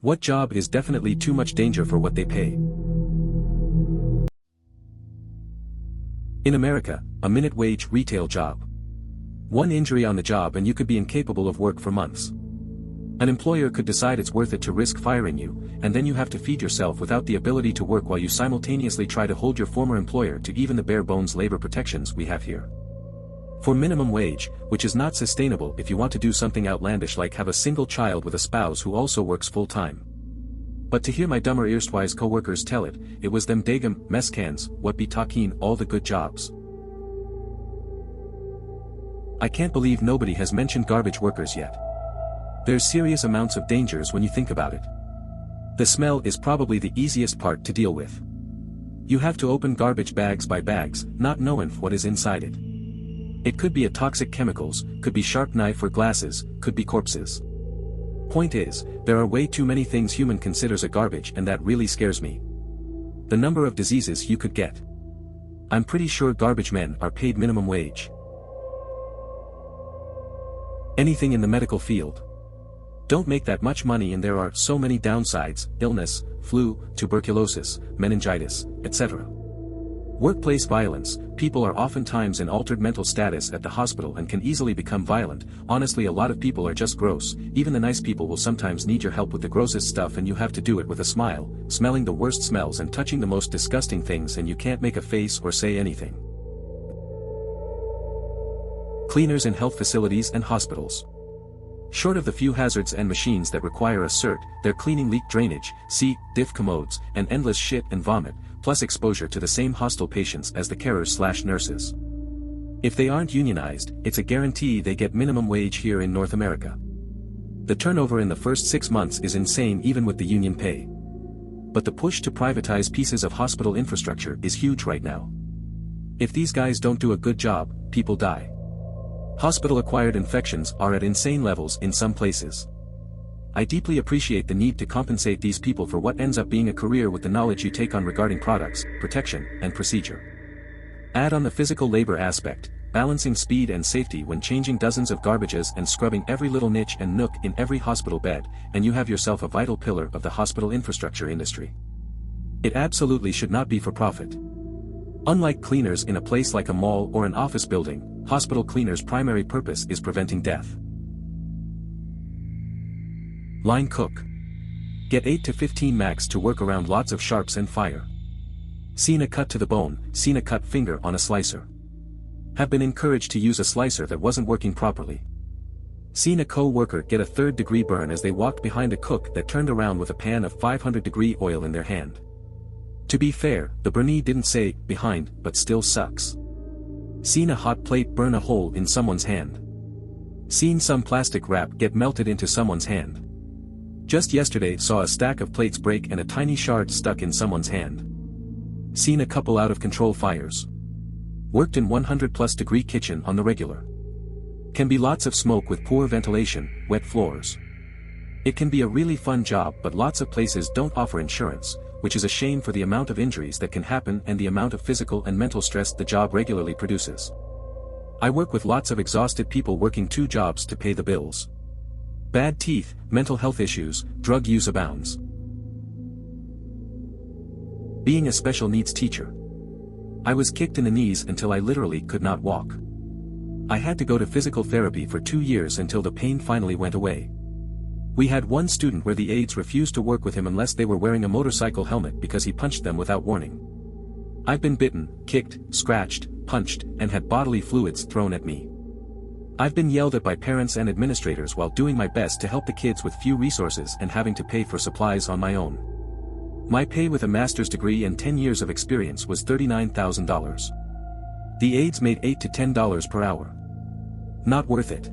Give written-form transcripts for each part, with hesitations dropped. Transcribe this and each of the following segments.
What job is definitely too much danger for what they pay? In America, a minute wage retail job. One injury on the job and you could be incapable of work for months. An employer could decide it's worth it to risk firing you, and then you have to feed yourself without the ability to work while you simultaneously try to hold your former employer to even the bare-bones labor protections we have here. For minimum wage, which is not sustainable if you want to do something outlandish like have a single child with a spouse who also works full-time. But to hear my dumber erstwise co-workers tell it, it was them dagum meskans, what be talking all the good jobs. I can't believe nobody has mentioned garbage workers yet. There's serious amounts of dangers when you think about it. The smell is probably the easiest part to deal with. You have to open garbage bags by bags, not knowing what is inside it. It could be a toxic chemicals, could be sharp knife or glasses, could be corpses. Point is, there are way too many things human considers a garbage and that really scares me. The number of diseases you could get. I'm pretty sure garbage men are paid minimum wage. Anything in the medical field. Don't make that much money and there are so many downsides, illness, flu, tuberculosis, meningitis, etc. Workplace violence, people are oftentimes in altered mental status at the hospital and can easily become violent. Honestly, a lot of people are just gross. Even the nice people will sometimes need your help with the grossest stuff and you have to do it with a smile, smelling the worst smells and touching the most disgusting things and you can't make a face or say anything. Cleaners in health facilities and hospitals. Short of the few hazards and machines that require a cert, they're cleaning leak drainage, diff commodes, and endless shit and vomit, plus exposure to the same hostile patients as the carers/nurses. If they aren't unionized, it's a guarantee they get minimum wage here in North America. The turnover in the first 6 months is insane even with the union pay. But the push to privatize pieces of hospital infrastructure is huge right now. If these guys don't do a good job, people die. Hospital-acquired infections are at insane levels in some places. I deeply appreciate the need to compensate these people for what ends up being a career with the knowledge you take on regarding products, protection, and procedure. Add on the physical labor aspect, balancing speed and safety when changing dozens of garbages and scrubbing every little niche and nook in every hospital bed, and you have yourself a vital pillar of the hospital infrastructure industry. It absolutely should not be for profit. Unlike cleaners in a place like a mall or an office building, hospital cleaners' primary purpose is preventing death. Line cook. Get 8 to 15 max to work around lots of sharps and fire. Seen a cut to the bone, seen a cut finger on a slicer. Have been encouraged to use a slicer that wasn't working properly. Seen a co-worker get a 3rd-degree burn as they walked behind a cook that turned around with a pan of 500-degree oil in their hand. To be fair, the burnee didn't say, behind, but still sucks. Seen a hot plate burn a hole in someone's hand. Seen some plastic wrap get melted into someone's hand. Just yesterday saw a stack of plates break and a tiny shard stuck in someone's hand. Seen a couple out-of-control fires. Worked in 100-plus degree kitchen on the regular. Can be lots of smoke with poor ventilation, wet floors. It can be a really fun job but lots of places don't offer insurance, which is a shame for the amount of injuries that can happen and the amount of physical and mental stress the job regularly produces. I work with lots of exhausted people working 2 jobs to pay the bills. Bad teeth, mental health issues, drug use abounds. Being a special needs teacher. I was kicked in the knees until I literally could not walk. I had to go to physical therapy for 2 years until the pain finally went away. We had one student where the aides refused to work with him unless they were wearing a motorcycle helmet because he punched them without warning. I've been bitten, kicked, scratched, punched, and had bodily fluids thrown at me. I've been yelled at by parents and administrators while doing my best to help the kids with few resources and having to pay for supplies on my own. My pay with a master's degree and 10 years of experience was $39,000. The aides made $8 to $10 per hour. Not worth it.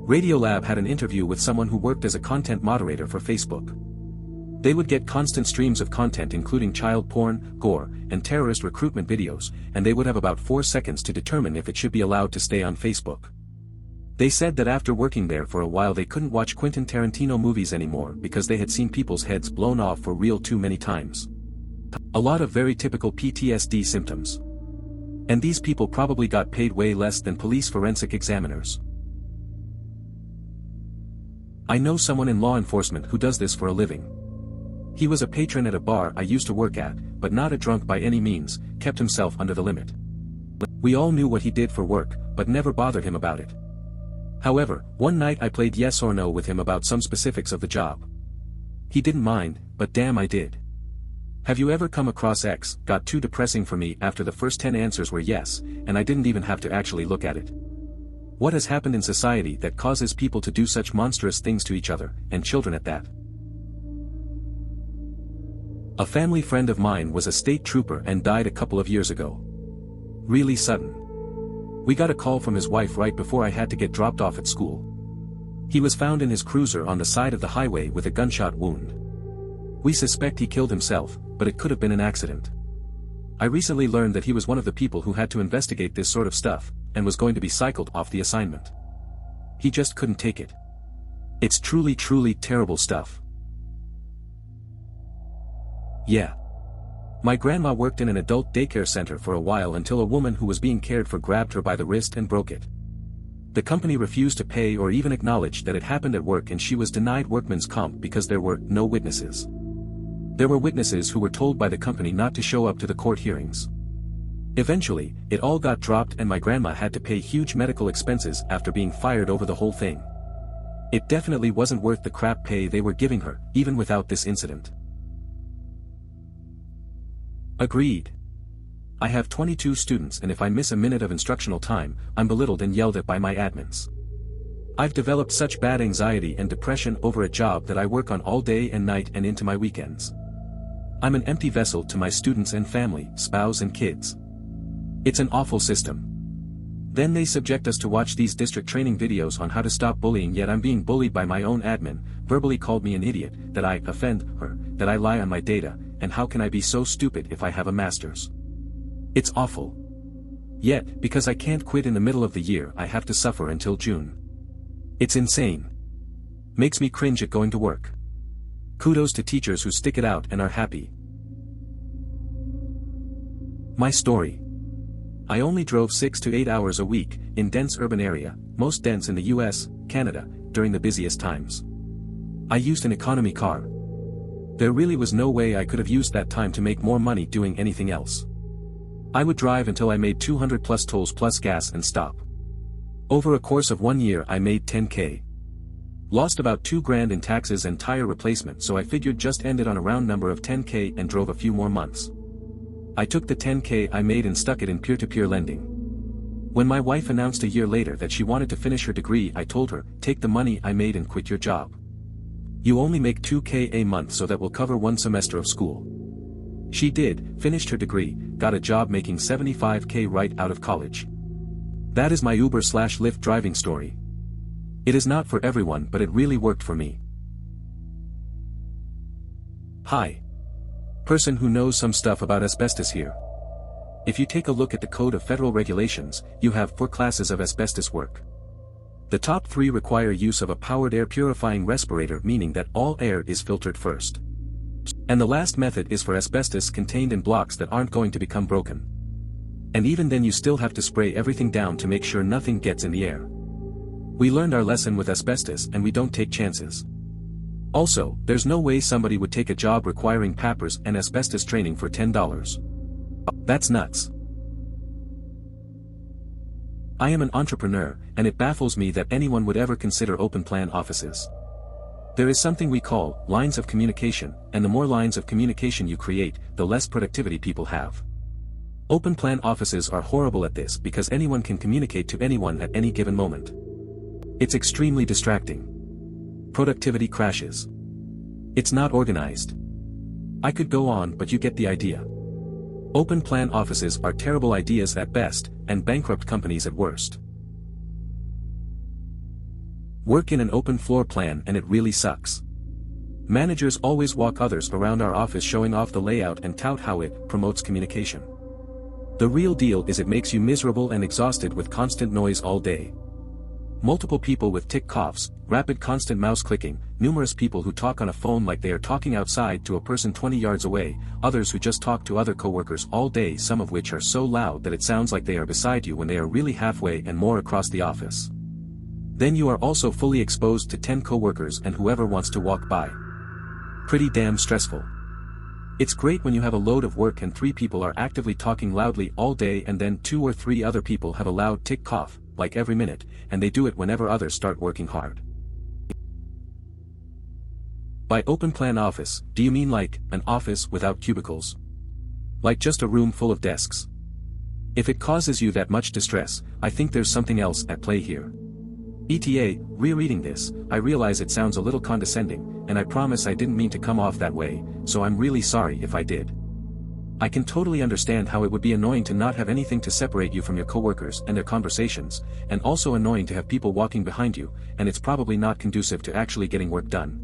Radiolab had an interview with someone who worked as a content moderator for Facebook. They would get constant streams of content including child porn, gore, and terrorist recruitment videos, and they would have about 4 seconds to determine if it should be allowed to stay on Facebook. They said that after working there for a while they couldn't watch Quentin Tarantino movies anymore because they had seen people's heads blown off for real too many times. A lot of very typical PTSD symptoms. And these people probably got paid way less than police forensic examiners. I know someone in law enforcement who does this for a living. He was a patron at a bar I used to work at, but not a drunk by any means, kept himself under the limit. We all knew what he did for work, but never bothered him about it. However, one night I played yes or no with him about some specifics of the job. He didn't mind, but damn I did. Have you ever come across X got too depressing for me after the first 10 answers were yes, and I didn't even have to actually look at it? What has happened in society that causes people to do such monstrous things to each other, and children at that? A family friend of mine was a state trooper and died a couple of years ago. Really sudden. We got a call from his wife right before I had to get dropped off at school. He was found in his cruiser on the side of the highway with a gunshot wound. We suspect he killed himself, but it could have been an accident. I recently learned that he was one of the people who had to investigate this sort of stuff, and was going to be cycled off the assignment. He just couldn't take it. It's truly terrible stuff. Yeah. My grandma worked in an adult daycare center for a while until a woman who was being cared for grabbed her by the wrist and broke it. The company refused to pay or even acknowledge that it happened at work, and she was denied workman's comp because there were no witnesses. There were witnesses who were told by the company not to show up to the court hearings. Eventually, it all got dropped and my grandma had to pay huge medical expenses after being fired over the whole thing. It definitely wasn't worth the crap pay they were giving her, even without this incident. Agreed. I have 22 students, and if I miss a minute of instructional time, I'm belittled and yelled at by my admins. I've developed such bad anxiety and depression over a job that I work on all day and night and into my weekends. I'm an empty vessel to my students and family, spouse and kids. It's an awful system. Then they subject us to watch these district training videos on how to stop bullying, yet I'm being bullied by my own admin, verbally called me an idiot, that I offend her, that I lie on my data, and how can I be so stupid if I have a master's? It's awful. Yet, because I can't quit in the middle of the year, I have to suffer until June. It's insane. Makes me cringe at going to work. Kudos to teachers who stick it out and are happy. My story. I only drove 6 to 8 hours a week, in dense urban area, most dense in the US, Canada, during the busiest times. I used an economy car. There really was no way I could have used that time to make more money doing anything else. I would drive until I made 200 plus tolls plus gas and stop. Over a course of 1 year I made 10K. Lost about $2,000 in taxes and tire replacement, so I figured just ended on a round number of 10K and drove a few more months. I took the 10K I made and stuck it in peer-to-peer lending. When my wife announced a year later that she wanted to finish her degree, I told her, take the money I made and quit your job. You only make 2K a month, so that will cover 1 semester of school. She did, finished her degree, got a job making 75K right out of college. That is my Uber/Lyft driving story. It is not for everyone, but it really worked for me. Hi. Person who knows some stuff about asbestos here. If you take a look at the Code of Federal Regulations, you have 4 classes of asbestos work. The top 3 require use of a powered air purifying respirator, meaning that all air is filtered first. And the last method is for asbestos contained in blocks that aren't going to become broken. And even then you still have to spray everything down to make sure nothing gets in the air. We learned our lesson with asbestos and we don't take chances. Also, there's no way somebody would take a job requiring PAPRs and asbestos training for $10. That's nuts. I am an entrepreneur, and it baffles me that anyone would ever consider open plan offices. There is something we call lines of communication, and the more lines of communication you create, the less productivity people have. Open plan offices are horrible at this because anyone can communicate to anyone at any given moment. It's extremely distracting. Productivity crashes. It's not organized. I could go on, but you get the idea. Open plan offices are terrible ideas at best, and bankrupt companies at worst. Work in an open floor plan and it really sucks. Managers always walk others around our office showing off the layout and tout how it promotes communication. The real deal is it makes you miserable and exhausted with constant noise all day. Multiple people with tick coughs, rapid constant mouse clicking, numerous people who talk on a phone like they are talking outside to a person 20 yards away, others who just talk to other coworkers all day, some of which are so loud that it sounds like they are beside you when they are really halfway and more across the office. Then you are also fully exposed to 10 coworkers and whoever wants to walk by. Pretty damn stressful. It's great when you have a load of work and 3 people are actively talking loudly all day and then 2 or 3 other people have a loud tick cough, like every minute, and they do it whenever others start working hard. By open plan office, do you mean like, an office without cubicles? Like just a room full of desks? If it causes you that much distress, I think there's something else at play here. ETA, rereading this, I realize it sounds a little condescending, and I promise I didn't mean to come off that way, so I'm really sorry if I did. I can totally understand how it would be annoying to not have anything to separate you from your coworkers and their conversations, and also annoying to have people walking behind you, and it's probably not conducive to actually getting work done.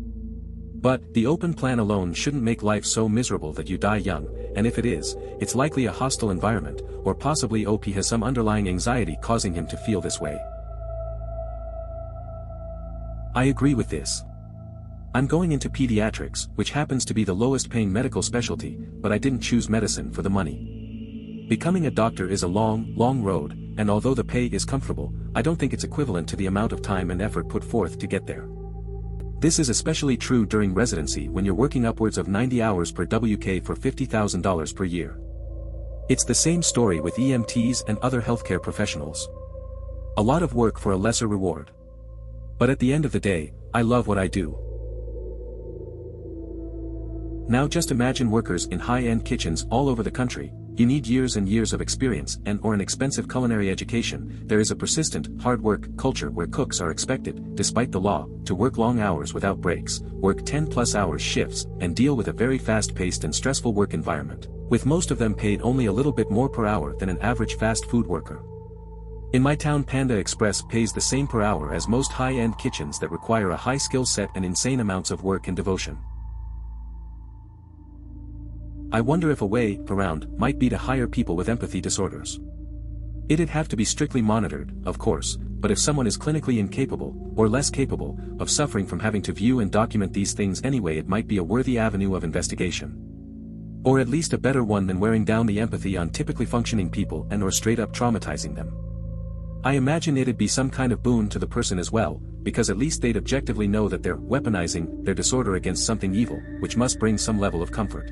But, the open plan alone shouldn't make life so miserable that you die young, and if it is, it's likely a hostile environment, or possibly OP has some underlying anxiety causing him to feel this way. I agree with this. I'm going into pediatrics, which happens to be the lowest paying medical specialty, but I didn't choose medicine for the money. Becoming a doctor is a long, long road, and although the pay is comfortable, I don't think it's equivalent to the amount of time and effort put forth to get there. This is especially true during residency when you're working upwards of 90 hours per WK for $50,000 per year. It's the same story with EMTs and other healthcare professionals. A lot of work for a lesser reward. But at the end of the day, I love what I do. Now just imagine workers in high-end kitchens all over the country. You need years and years of experience and/or an expensive culinary education. There is a persistent, hard work culture where cooks are expected, despite the law, to work long hours without breaks, work 10+ hours shifts, and deal with a very fast-paced and stressful work environment, with most of them paid only a little bit more per hour than an average fast food worker. In my town, Panda Express pays the same per hour as most high-end kitchens that require a high skill set and insane amounts of work and devotion. I wonder if a way around might be to hire people with empathy disorders. It'd have to be strictly monitored, of course, but if someone is clinically incapable, or less capable, of suffering from having to view and document these things anyway, it might be a worthy avenue of investigation. Or at least a better one than wearing down the empathy on typically functioning people and or straight up traumatizing them. I imagine it'd be some kind of boon to the person as well, because at least they'd objectively know that they're weaponizing their disorder against something evil, which must bring some level of comfort.